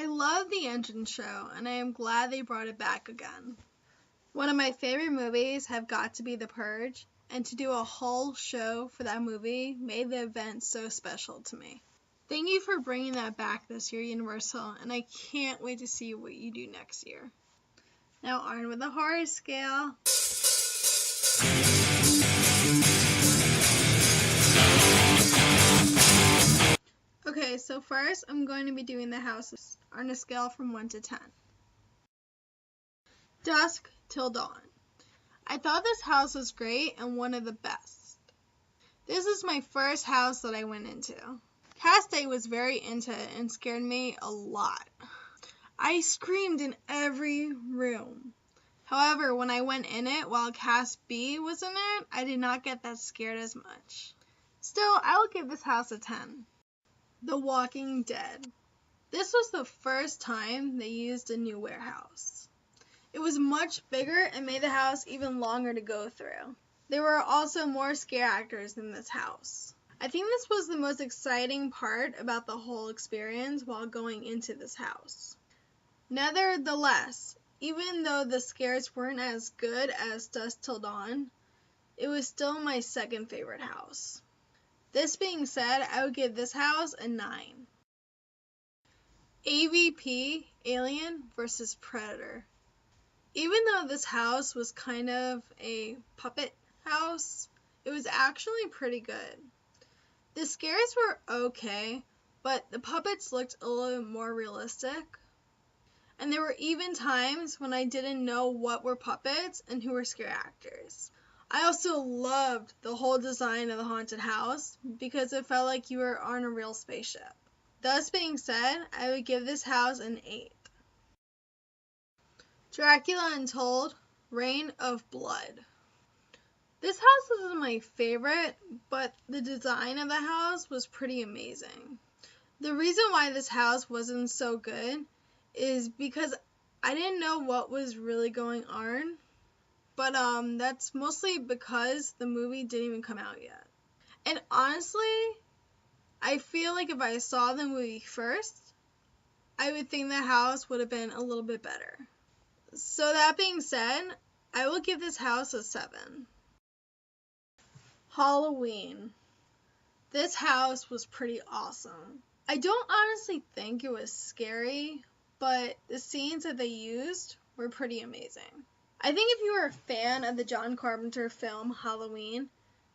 I love the entrance show, and I am glad they brought it back again. One of my favorite movies have got to be The Purge, and to do a whole show for that movie made the event so special to me. Thank you for bringing that back this year, Universal, and I can't wait to see what you do next year. Now on with the horror scale. Okay, so first I'm going to be doing the houses on a scale from 1 to 10. Dusk till dawn. I thought this house was great and one of the best. This is my first house that I went into. Cass was very into it and scared me a lot. I screamed in every room. However, when I went in it while Cass B was in it, I did not get that scared as much. Still, I will give this house a 10. The Walking Dead. This was the first time they used a new warehouse. It was much bigger and made the house even longer to go through. There were also more scare actors in this house. I think this was the most exciting part about the whole experience while going into this house. Nevertheless, even though the scares weren't as good as Dusk Till Dawn, it was still my second favorite house. This being said, I would give this house a 9. AVP, Alien vs. Predator. Even though this house was kind of a puppet house, it was actually pretty good. The scares were okay, but the puppets looked a little more realistic. And there were even times when I didn't know what were puppets and who were scare actors. I also loved the whole design of the haunted house because it felt like you were on a real spaceship. Thus being said, I would give this house an 8. Dracula Untold, Reign of Blood. This house wasn't my favorite, but the design of the house was pretty amazing. The reason why this house wasn't so good is because I didn't know what was really going on. But that's mostly because the movie didn't even come out yet. And honestly, I feel like if I saw the movie first, I would think the house would have been a little bit better. So that being said, I will give this house a 7. Halloween. This house was pretty awesome. I don't honestly think it was scary, but the scenes that they used were pretty amazing. I think if you were a fan of the John Carpenter film Halloween,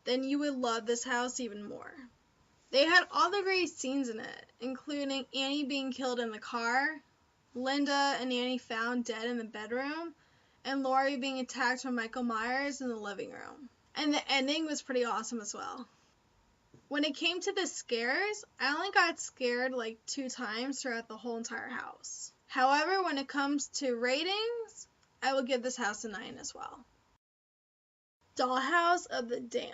then you would love this house even more. They had all the great scenes in it, including Annie being killed in the car, Linda and Annie found dead in the bedroom, and Laurie being attacked by Michael Myers in the living room. And the ending was pretty awesome as well. When it came to the scares, I only got scared like 2 times throughout the whole entire house. However, when it comes to ratings, I will give this house a 9 as well. Dollhouse of the Damned.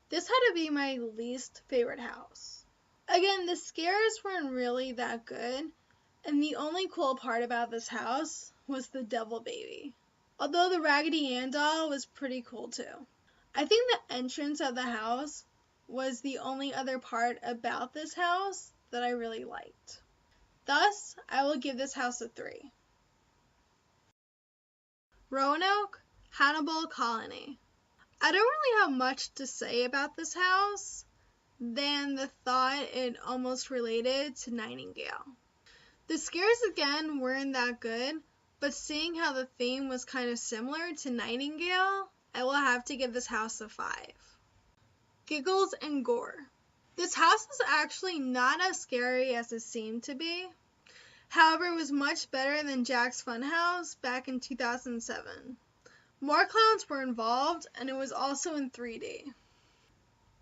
This had to be my least favorite house. Again, the scares weren't really that good, and the only cool part about this house was the devil baby. Although the Raggedy Ann doll was pretty cool too. I think the entrance of the house was the only other part about this house that I really liked. Thus, I will give this house a 3. Roanoke, Hannibal Colony. I don't really have much to say about this house than the thought it almost related to Nightingale. The scares again weren't that good, but seeing how the theme was kind of similar to Nightingale, I will have to give this house a 5. Giggles and Gore. This house was actually not as scary as it seemed to be. However, it was much better than Jack's Funhouse back in 2007. More clowns were involved, and it was also in 3D.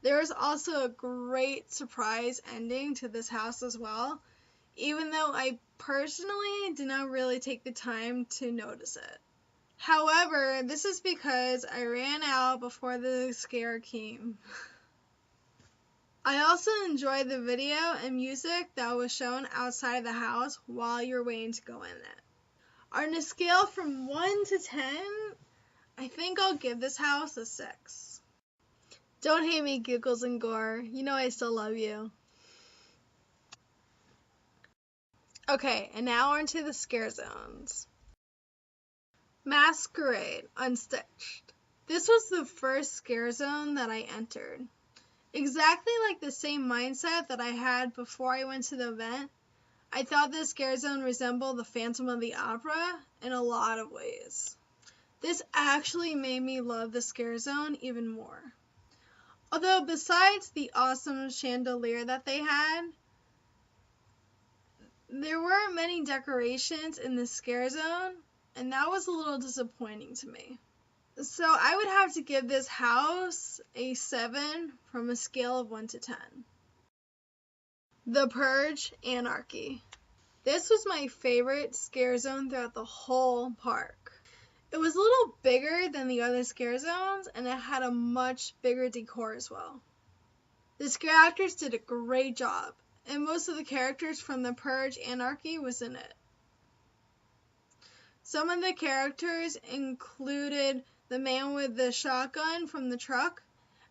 There was also a great surprise ending to this house as well, even though I personally did not really take the time to notice it. However, this is because I ran out before the scare came. I also enjoyed the video and music that was shown outside the house while you're waiting to go in it. On a scale from 1 to 10, I think I'll give this house a 6. Don't hate me, Giggles and Gore. You know I still love you. Okay, and now on to the scare zones. Masquerade Unstitched. This was the first scare zone that I entered. Exactly like the same mindset that I had before I went to the event, I thought this scare zone resembled the Phantom of the Opera in a lot of ways. This actually made me love the scare zone even more. Although besides the awesome chandelier that they had, there weren't many decorations in the scare zone, and that was a little disappointing to me. So I would have to give this house a 7 from a scale of 1 to 10. The Purge Anarchy. This was my favorite scare zone throughout the whole park. It was a little bigger than the other scare zones, and it had a much bigger decor as well. The scare actors did a great job, and most of the characters from The Purge Anarchy was in it. Some of the characters included the man with the shotgun from the truck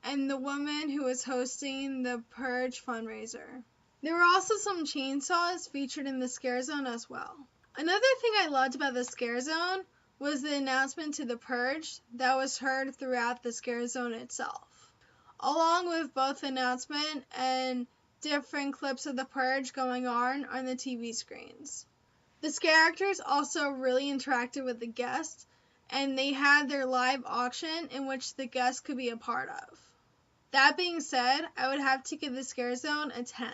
and the woman who was hosting the Purge fundraiser. There were also some chainsaws featured in the scare zone as well. Another thing I loved about the scare zone was the announcement to the Purge that was heard throughout the scare zone itself, along with both the announcement and different clips of the Purge going on the TV screens. The scare actors also really interacted with the guests, and they had their live auction in which the guests could be a part of. That being said, I would have to give the scare zone a 10.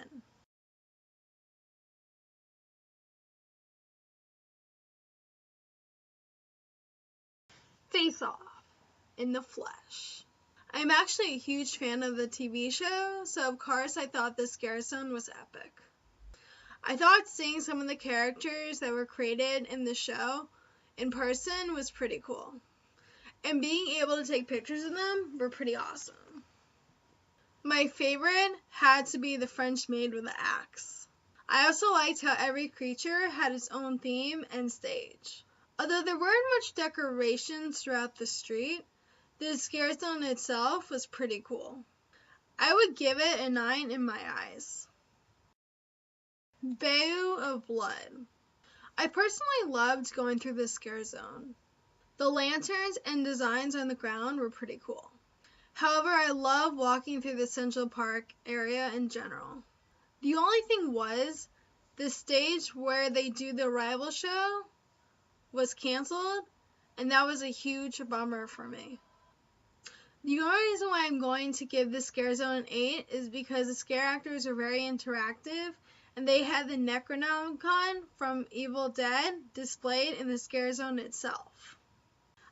Face Off in the Flesh. I'm actually a huge fan of the TV show, so of course I thought the scare zone was epic. I thought seeing some of the characters that were created in the show in person was pretty cool. And being able to take pictures of them were pretty awesome. My favorite had to be the French maid with the axe. I also liked how every creature had its own theme and stage. Although there weren't much decorations throughout the street, the scare zone itself was pretty cool. I would give it a 9 in my eyes. Bayou of Blood. I personally loved going through the scare zone. The lanterns and designs on the ground were pretty cool. However, I love walking through the Central Park area in general. The only thing was, the stage where they do the rival show was canceled, and that was a huge bummer for me. The only reason why I'm going to give the scare zone an 8 is because the scare actors are very interactive, and they had the Necronomicon from Evil Dead displayed in the scare zone itself.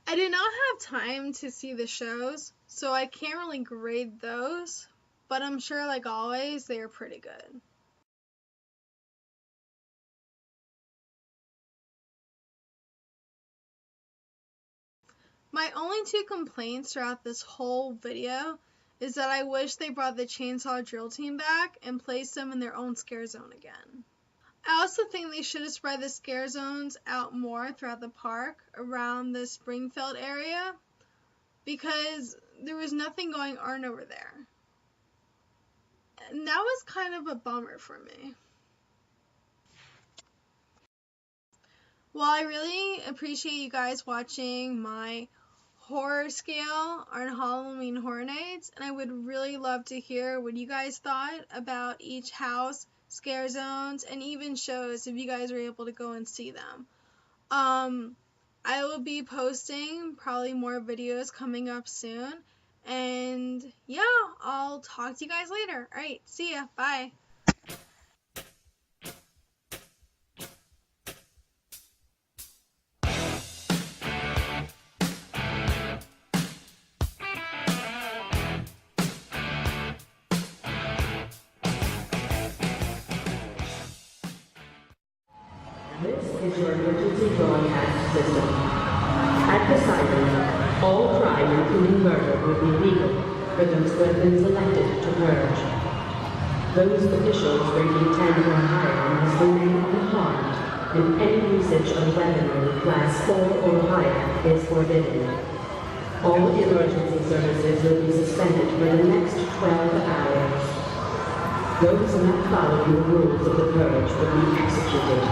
I did not have time to see the shows, so I can't really grade those, but I'm sure, like always, they are pretty good. My only 2 complaints throughout this whole video is that I wish they brought the chainsaw drill team back and placed them in their own scare zone again. I also think they should have spread the scare zones out more throughout the park around the Springfield area because there was nothing going on over there. And that was kind of a bummer for me. Well, I really appreciate you guys watching my horror scale on Halloween Horror Nights, and I would really love to hear what you guys thought about each house, scare zones, and even shows if you guys were able to go and see them. I will be posting probably more videos coming up soon, and yeah, I'll talk to you guys later. Alright, see ya, bye. This is your emergency broadcast system. At the siren, all crime, including murder, will be legal for those who have been selected to purge. Those officials ranking 10 or higher must remain unharmed, and any usage of weaponry class 4 or higher is forbidden. All emergency services will be suspended for the next 12 hours. Those not following the rules of the purge will be executed.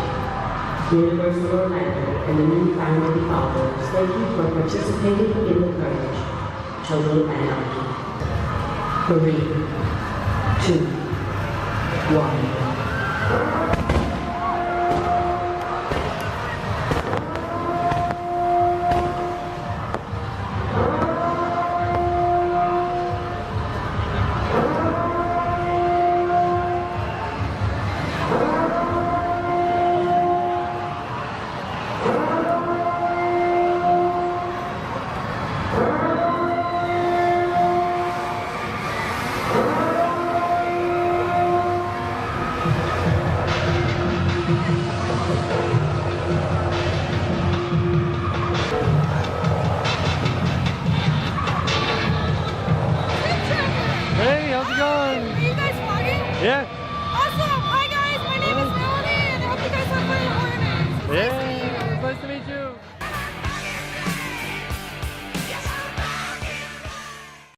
Universal Orlando and the new family fathers thank you for participating in the purge. Total anarchy. 3, 2, 1. Hey, how's it going? Are you guys vlogging? Yeah. Awesome! Hi guys, my name is Melanie and I hope you guys have fun in Ornaments. Yeah. Nice to meet you.